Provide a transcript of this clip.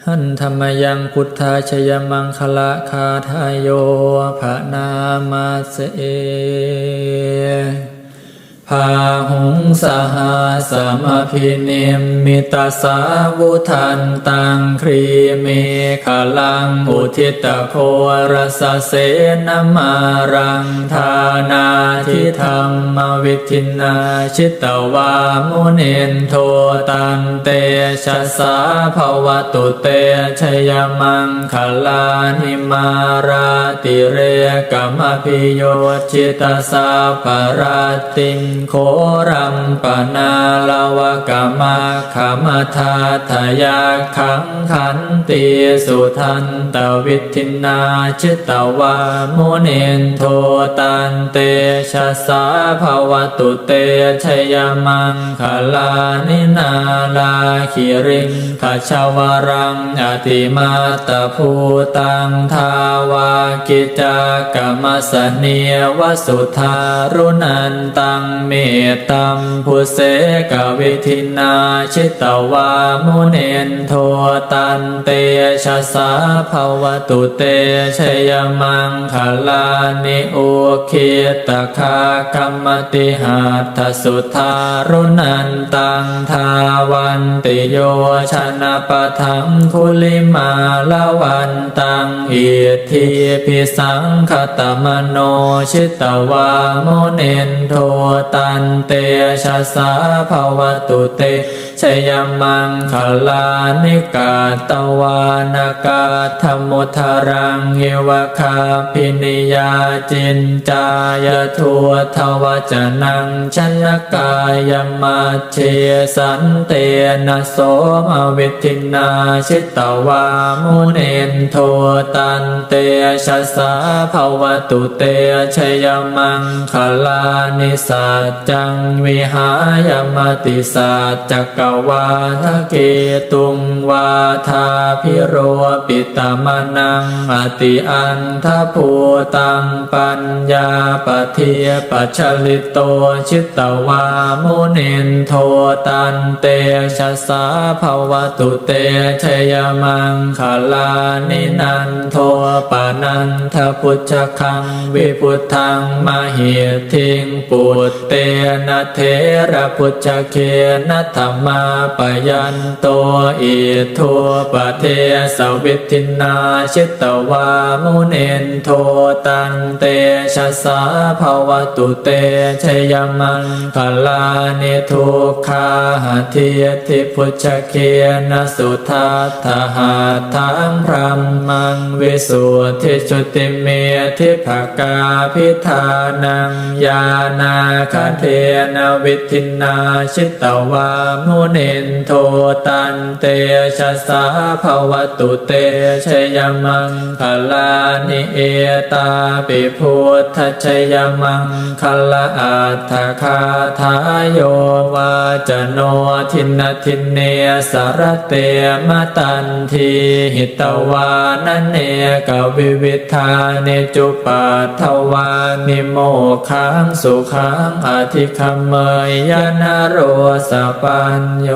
หันธรรมยังพุทธาชยมังคละคาทายโยภะนามาเสเอพาหุงสหาสมพินิมมิตาสาวุทันตังครีเมขลังอุทิตโครสเสนมารังทานาทิธรรมวิทินาชิตวามุนินโทตันเตชะสาภวตุเตชยมังคลานิมาราติเรกมพิโยชิตาสาปราติงโครัมปนาลวกามาขมทาทายาขังขันติสุทันตวิทินาชิตวามุนินโทตันเตชะสาภวตุเตชยมังคลานินาลาคิริงขชวรังอติมาตภูตังทาวากิจากรรมสเนียวสุธารุนันตังเมตัมพุเสกวิทินาชิตวามุนินโทตันเตชะสาภวตุเตชยมังคลานิโอคิตคากรรมติหัตถสุธารุนันตังทาวันติโยชนะปะทังคุลิมาลวันตังอิทธิพิสังคตมโนชิตวามุนินโทตันเตชะสาภวตุเตชยมังคลานิกาตวานากาธมุทารังเยวคาพินิยาจินจายทัวทวจนังชนกายมัจเชสันเตนะโสมวิทินาชิตวามุนินโทตันเตชะสาภวตุเตชยมังคลานิสัจจังวิหายมติสัจจกวาทะเกตุงวาทาพิโรปิตมนังอติอันทภูตังปัญญาปเทียปัจฉลิโตชิตวามุนินโทตันเตชะสาภวตุเตชยมังคลานินันโทปานันทพุชฌคังวิพุทธังมหิทิงปุตเตนะเทระพุชฌเคนะธัมมาปยันโตอิทัวปะเทสวิทินาชิตวามุนินโทตันเตชะสาภวตุเตชยมังคลานิทุกขาหะเทียทิพุชฌเคนะสุทัตถะหาทังพรัมมังวิสุทธิจุติเมทิภกาพิธานังญาณาคเทนะวิทินาชิตวามุนินโทตันเตชะสาภวตุเตชยมังคลานิเอตาปิพุทธชยมังคลาอัตถคาทายโยวาจโนทินทินเนสารเตมตันทีหิตวานเนกวิวิธาเนจุปัฏฐวานิโมขังสุขังอธิคัมเมยยนโรสปัญโย